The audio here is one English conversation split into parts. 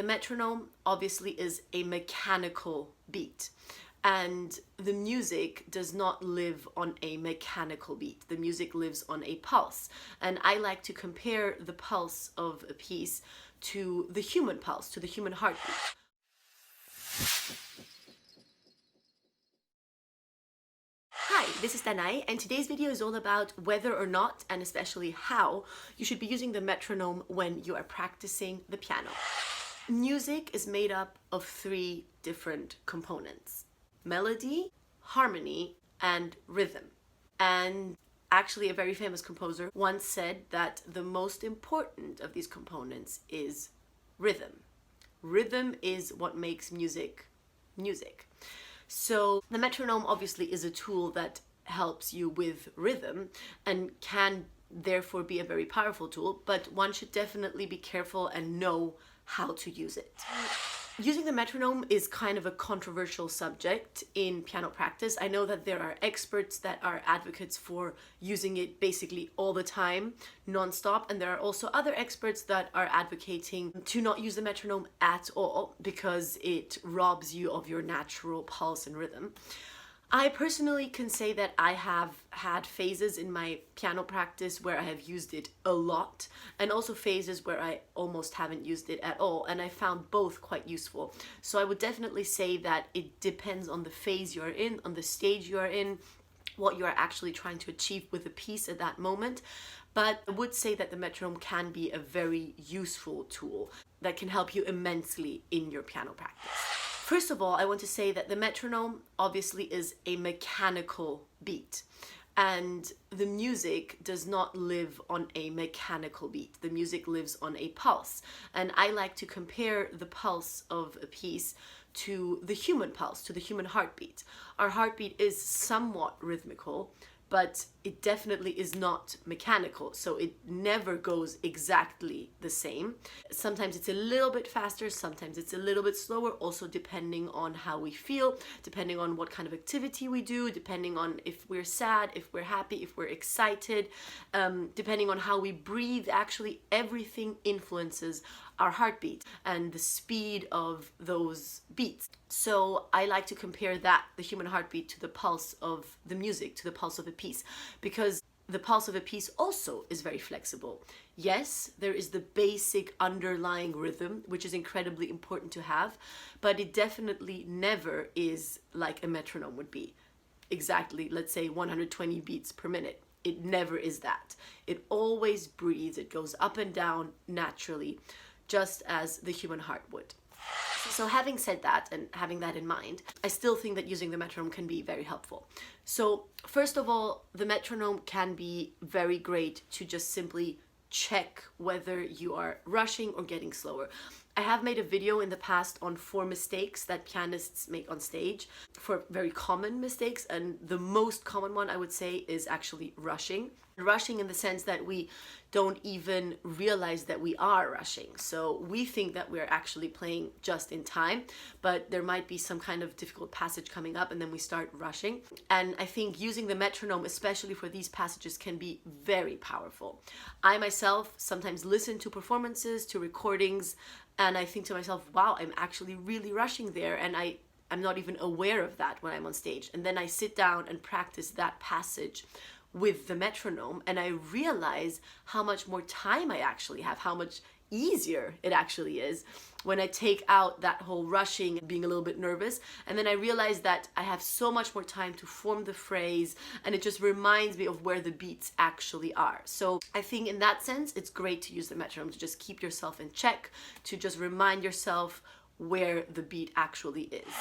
The metronome obviously is a mechanical beat, and the music does not live on a mechanical beat. The music lives on a pulse. And I like to compare the pulse of a piece to the human pulse, to the human heartbeat. Hi, this is Danae, and today's video is all about whether or not, and especially how, you should be using the metronome when you are practicing the piano. Music is made up of three different components: melody, harmony, and rhythm. And actually, a very famous composer once said that the most important of these components is rhythm. Rhythm is what makes music music. So the metronome obviously is a tool that helps you with rhythm and can therefore be a very powerful tool, but one should definitely be careful and know how to use it. Using the metronome is kind of a controversial subject in piano practice. I know that there are experts that are advocates for using it basically all the time, non-stop, and there are also other experts that are advocating to not use the metronome at all because it robs you of your natural pulse and rhythm. I personally can say that I have had phases in my piano practice where I have used it a lot, and also phases where I almost haven't used it at all, and I found both quite useful. So I would definitely say that it depends on the phase you are in, on the stage you are in, what you are actually trying to achieve with the piece at that moment. But I would say that the metronome can be a very useful tool that can help you immensely in your piano practice. First of all, I want to say that the metronome obviously is a mechanical beat, and the music does not live on a mechanical beat. The music lives on a pulse, and I like to compare the pulse of a piece to the human pulse, to the human heartbeat. Our heartbeat is somewhat rhythmical, but it definitely is not mechanical, so it never goes exactly the same. Sometimes it's a little bit faster, sometimes it's a little bit slower, also depending on how we feel, depending on what kind of activity we do, depending on if we're sad, if we're happy, if we're excited, depending on how we breathe. Actually, everything influences our heartbeat and the speed of those beats. So I like to compare that, the human heartbeat, to the pulse of the music, to the pulse of a piece, because the pulse of a piece also is very flexible. Yes, there is the basic underlying rhythm, which is incredibly important to have, but it definitely never is like a metronome would be. Exactly, let's say 120 beats per minute. It never is that. It always breathes, it goes up and down naturally, just as the human heart would. So having said that and having that in mind, I still think that using the metronome can be very helpful. So first of all, the metronome can be very great to just simply check whether you are rushing or getting slower. I have made a video in the past on 4 mistakes that pianists make on stage, for very common mistakes, and the most common one I would say is actually rushing. Rushing in the sense that we don't even realize that we are rushing. So we think that we're actually playing just in time, but there might be some kind of difficult passage coming up and then we start rushing. And I think using the metronome, especially for these passages, can be very powerful. I myself sometimes listen to performances, to recordings, and I think to myself, wow, I'm actually really rushing there, and I'm not even aware of that when I'm on stage. And then I sit down and practice that passage with the metronome, and I realize how much more time I actually have, how much easier it actually is when I take out that whole rushing and being a little bit nervous. And then I realize that I have so much more time to form the phrase, and it just reminds me of where the beats actually are. So I think in that sense, it's great to use the metronome to just keep yourself in check, to just remind yourself where the beat actually is.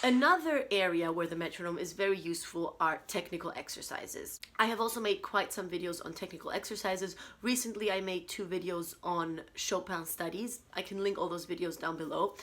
Another area where the metronome is very useful are technical exercises. I have also made quite some videos on technical exercises. Recently, I made 2 videos on Chopin studies. I can link all those videos down below.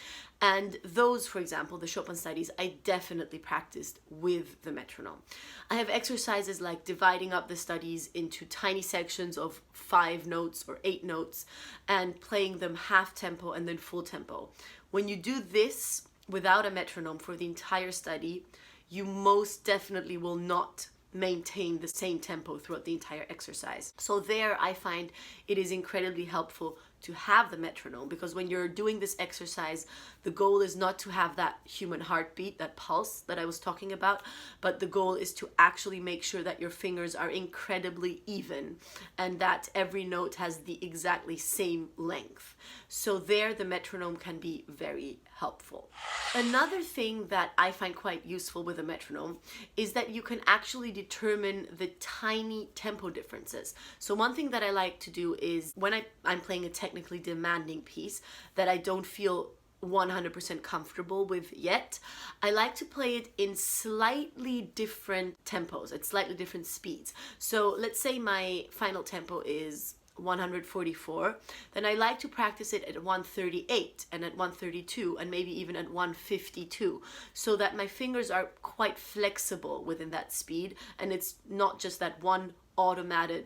And those, for example, the Chopin studies, I definitely practiced with the metronome. I have exercises like dividing up the studies into tiny sections of 5 notes or 8 notes and playing them half tempo and then full tempo. When you do this without a metronome for the entire study, you most definitely will not maintain the same tempo throughout the entire exercise. So there I find it is incredibly helpful to have the metronome, because when you're doing this exercise, the goal is not to have that human heartbeat, that pulse that I was talking about, but the goal is to actually make sure that your fingers are incredibly even and that every note has the exactly same length. So there the metronome can be very helpful. Another thing that I find quite useful with a metronome is that you can actually determine the tiny tempo differences. So one thing that I like to do is when I'm playing a technically demanding piece that I don't feel 100% comfortable with yet, I like to play it in slightly different tempos, at slightly different speeds. So let's say my final tempo is 144, then I like to practice it at 138 and at 132 and maybe even at 152, so that my fingers are quite flexible within that speed and it's not just that one automated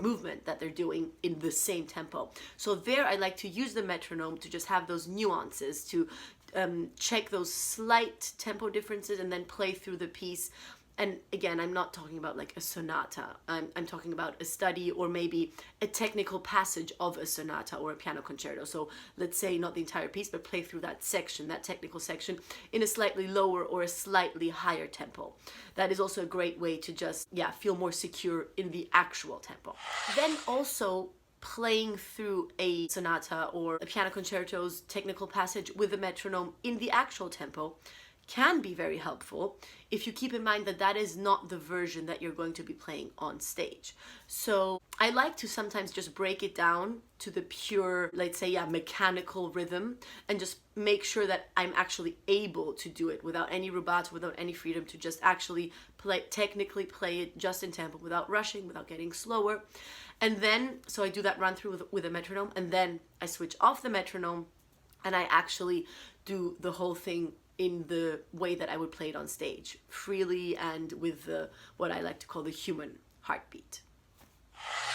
movement that they're doing in the same tempo. So there I like to use the metronome to just have those nuances, to check those slight tempo differences and then play through the piece. And again, I'm not talking about like a sonata. I'm talking about a study or maybe a technical passage of a sonata or a piano concerto. So let's say not the entire piece, but play through that section, that technical section, in a slightly lower or a slightly higher tempo. That is also a great way to just, feel more secure in the actual tempo. Then also playing through a sonata or a piano concerto's technical passage with a metronome in the actual tempo can be very helpful if you keep in mind that that is not the version that you're going to be playing on stage. So I like to sometimes just break it down to the pure, let's say, mechanical rhythm and just make sure that I'm actually able to do it without any rubato, without any freedom, to just actually technically play it just in tempo without rushing, without getting slower. And then, so I do that run through with a metronome, and then I switch off the metronome and I actually do the whole thing in the way that I would play it on stage, freely and with what I like to call the human heartbeat.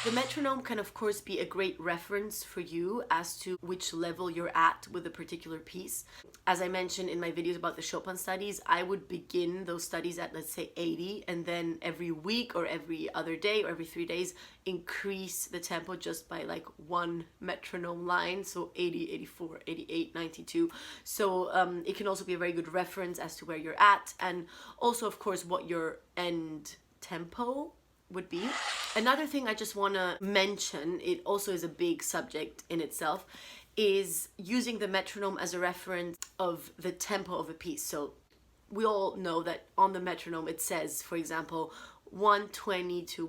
The metronome can of course be a great reference for you as to which level you're at with a particular piece. As I mentioned in my videos about the Chopin studies, I would begin those studies at, let's say, 80, and then every week or every other day or every 3 days increase the tempo just by like one metronome line, so 80, 84, 88, 92. So it can also be a very good reference as to where you're at, and also of course what your end tempo would be. Another thing I just want to mention, it also is a big subject in itself, is using the metronome as a reference of the tempo of a piece. So we all know that on the metronome it says, for example, 120 to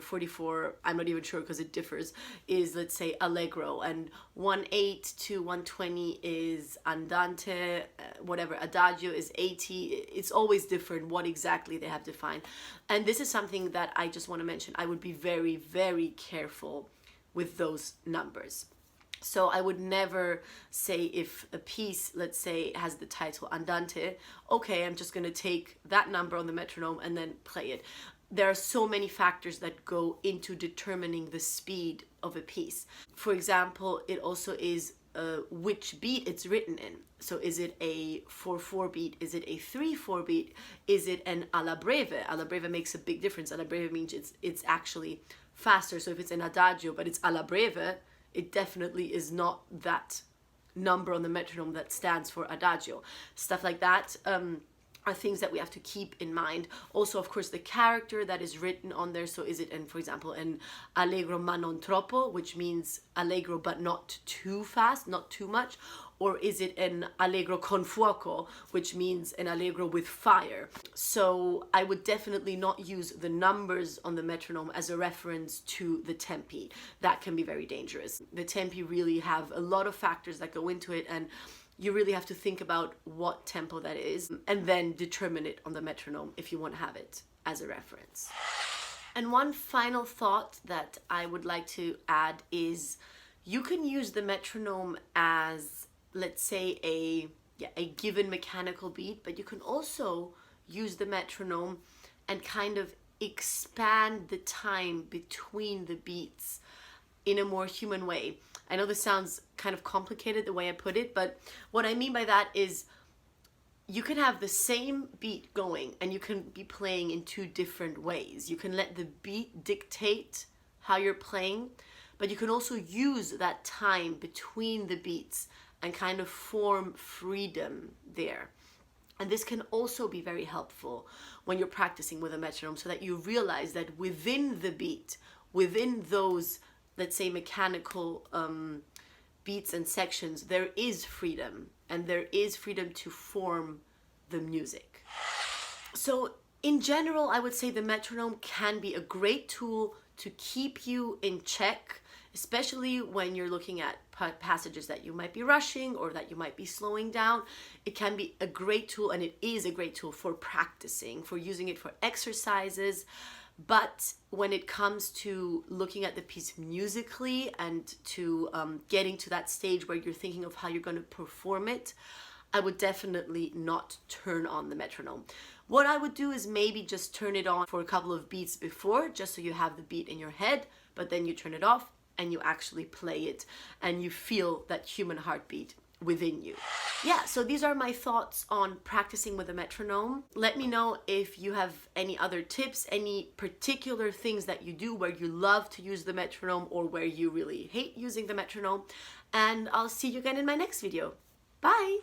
44, I'm not even sure because it differs, is, let's say, allegro, and 18 to 120 is andante, adagio is 80. It's always different what exactly they have defined. And this is something that I just want to mention. I would be very, very careful with those numbers. So I would never say, if a piece, let's say, has the title andante, okay, I'm just going to take that number on the metronome and then play it. There are so many factors that go into determining the speed of a piece. For example, it also is which beat it's written in. So is it a 4/4 beat? Is it a 3/4 beat? Is it an alla breve? Alla breve makes a big difference. Alla breve means it's actually faster. So if it's an adagio but it's alla breve, it definitely is not that number on the metronome that stands for adagio. Stuff like that are things that we have to keep in mind. Also, of course, the character that is written on there. So is it, for example, an allegro ma non troppo, which means allegro but not too fast, not too much? Or is it an allegro con fuoco, which means an allegro with fire? So I would definitely not use the numbers on the metronome as a reference to the tempi. That can be very dangerous. The tempi really have a lot of factors that go into it, and you really have to think about what tempo that is and then determine it on the metronome if you want to have it as a reference. And one final thought that I would like to add is you can use the metronome as, let's say, a given mechanical beat, but you can also use the metronome and kind of expand the time between the beats in a more human way. I know this sounds kind of complicated the way I put it, but what I mean by that is you can have the same beat going and you can be playing in two different ways. You can let the beat dictate how you're playing, but you can also use that time between the beats and kind of form freedom there. And this can also be very helpful when you're practicing with a metronome, so that you realize that within the beat, within those, let's say, mechanical beats and sections, there is freedom, and there is freedom to form the music. So in general, I would say the metronome can be a great tool to keep you in check, especially when you're looking at passages that you might be rushing or that you might be slowing down. It can be a great tool, and it is a great tool for practicing, for using it for exercises. But when it comes to looking at the piece musically and to getting to that stage where you're thinking of how you're going to perform it, I would definitely not turn on the metronome. What I would do is maybe just turn it on for a couple of beats before, just so you have the beat in your head, but then you turn it off and you actually play it and you feel that human heartbeat within you. Yeah, so these are my thoughts on practicing with a metronome. Let me know if you have any other tips, any particular things that you do where you love to use the metronome or where you really hate using the metronome. And I'll see you again in my next video. Bye!